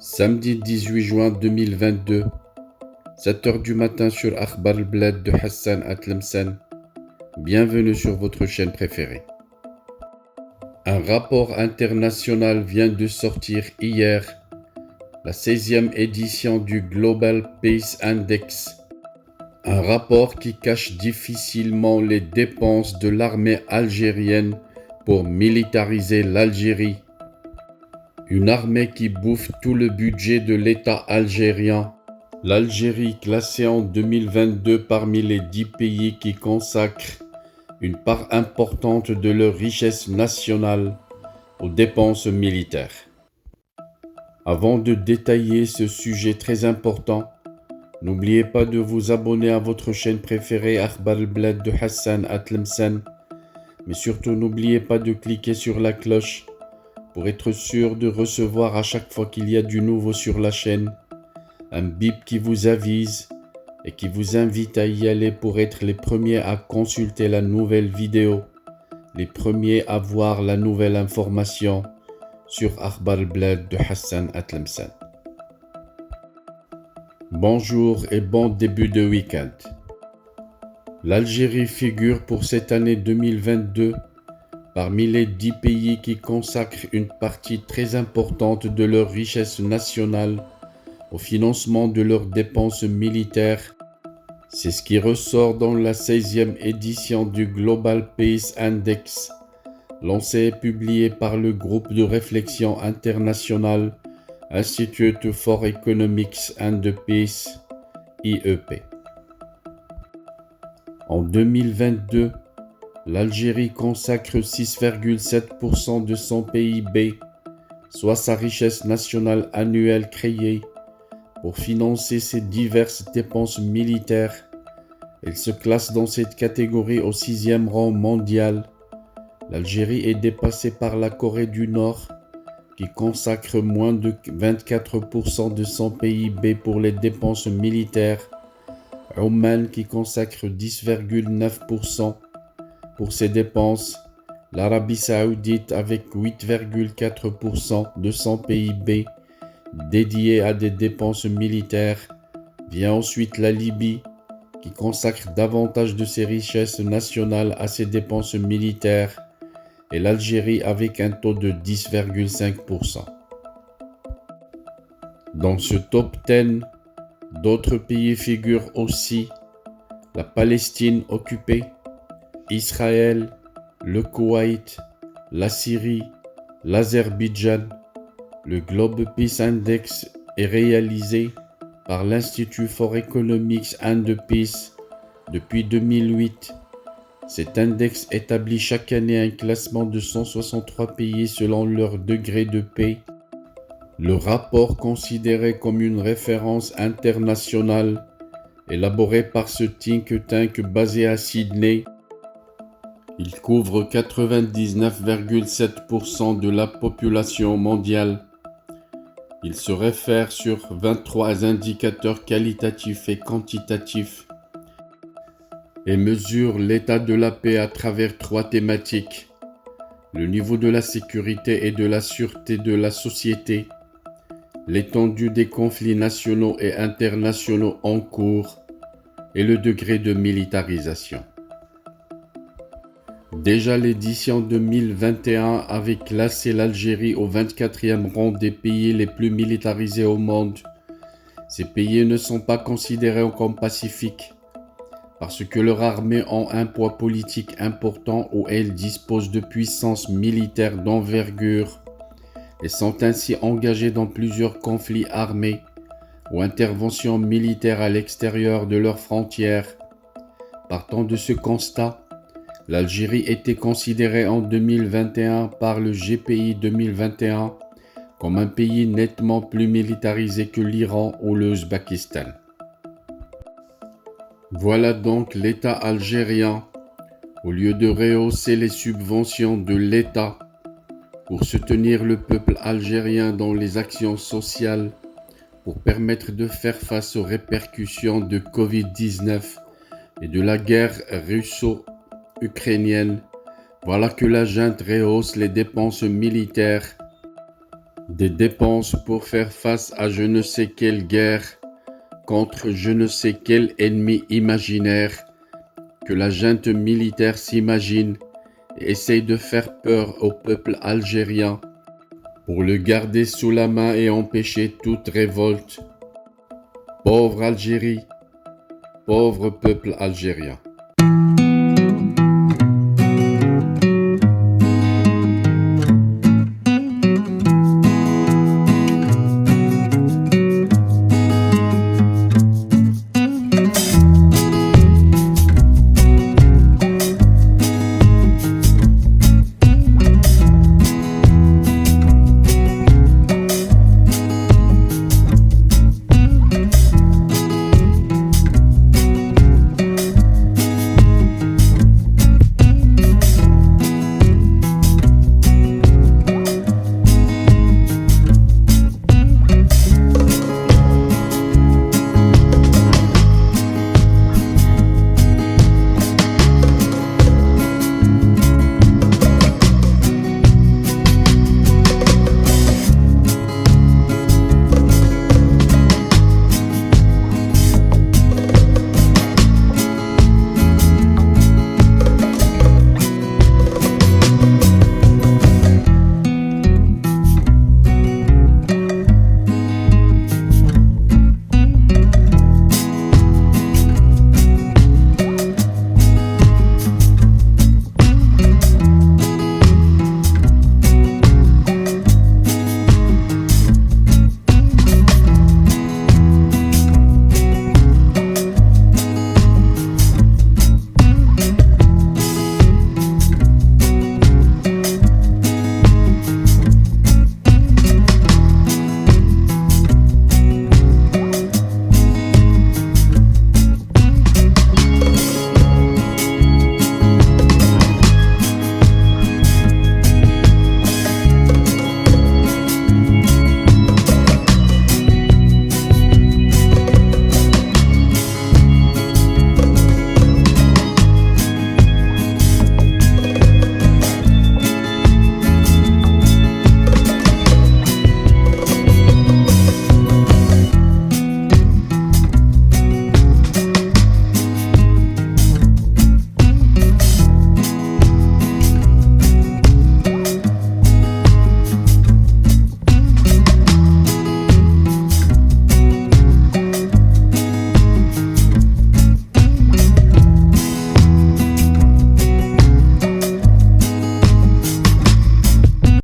Samedi 18 juin 2022, 7 heures du matin sur Akhbar al-Bled de Hassan Atlemsen. Bienvenue sur votre chaîne préférée. Un rapport international vient de sortir hier, la 16e édition du Global Peace Index. Un rapport qui cache difficilement les dépenses de l'armée algérienne pour militariser l'Algérie. Une armée qui bouffe tout le budget de l'État algérien. L'Algérie classée en 2022 parmi les 10 pays qui consacrent une part importante de leur richesse nationale aux dépenses militaires. Avant de détailler ce sujet très important, n'oubliez pas de vous abonner à votre chaîne préférée Akhbar al-Bled de Hassan Atlemsen, mais surtout n'oubliez pas de cliquer sur la cloche pour être sûr de recevoir à chaque fois qu'il y a du nouveau sur la chaîne, un bip qui vous avise et qui vous invite à y aller pour être les premiers à consulter la nouvelle vidéo, les premiers à voir la nouvelle information sur Akhbar al-Bled de Hassan Atlemsen. Bonjour et bon début de week-end. L'Algérie figure pour cette année 2022 parmi les 10 pays qui consacrent une partie très importante de leur richesse nationale au financement de leurs dépenses militaires. C'est ce qui ressort dans la 16e édition du Global Peace Index, lancé et publié par le groupe de réflexion international Institute for Economics and Peace, IEP. En 2022, l'Algérie consacre 6,7% de son PIB, soit sa richesse nationale annuelle créée, pour financer ses diverses dépenses militaires. Elle se classe dans cette catégorie au 6e rang mondial. L'Algérie est dépassée par la Corée du Nord, qui consacre moins de 24% de son PIB pour les dépenses militaires, Oman qui consacre 10,9% pour ses dépenses, l'Arabie Saoudite avec 8,4% de son PIB dédié à des dépenses militaires. Vient ensuite la Libye qui consacre davantage de ses richesses nationales à ses dépenses militaires et l'Algérie avec un taux de 10,5%. Dans ce top 10, d'autres pays figurent aussi: la Palestine occupée, Israël, le Koweït, la Syrie, l'Azerbaïdjan. Le Global Peace Index est réalisé par l'Institute for Economics and Peace depuis 2008. Cet index établit chaque année un classement de 163 pays selon leur degré de paix. Le rapport, considéré comme une référence internationale, élaboré par ce think tank basé à Sydney, il couvre 99,7% de la population mondiale. Il se réfère sur 23 indicateurs qualitatifs et quantitatifs et mesure l'état de la paix à travers 3 thématiques: le niveau de la sécurité et de la sûreté de la société, l'étendue des conflits nationaux et internationaux en cours et le degré de militarisation. Déjà l'édition 2021 avait classé l'Algérie au 24e rang des pays les plus militarisés au monde. Ces pays ne sont pas considérés comme pacifiques parce que leurs armées ont un poids politique important où elles disposent de puissances militaires d'envergure et sont ainsi engagées dans plusieurs conflits armés ou interventions militaires à l'extérieur de leurs frontières. Partant de ce constat, l'Algérie était considérée en 2021 par le GPI 2021 comme un pays nettement plus militarisé que l'Iran ou l'Ouzbékistan. Voilà donc l'État algérien. Au lieu de rehausser les subventions de l'État pour soutenir le peuple algérien dans les actions sociales, pour permettre de faire face aux répercussions de Covid-19 et de la guerre russo-ukrainienne, voilà que la junte rehausse les dépenses militaires Des dépenses pour faire face à je ne sais quelle guerre, contre je ne sais quel ennemi imaginaire, que la junte militaire s'imagine et essaye de faire peur au peuple algérien, pour le garder sous la main et empêcher toute révolte. Pauvre Algérie, pauvre peuple algérien.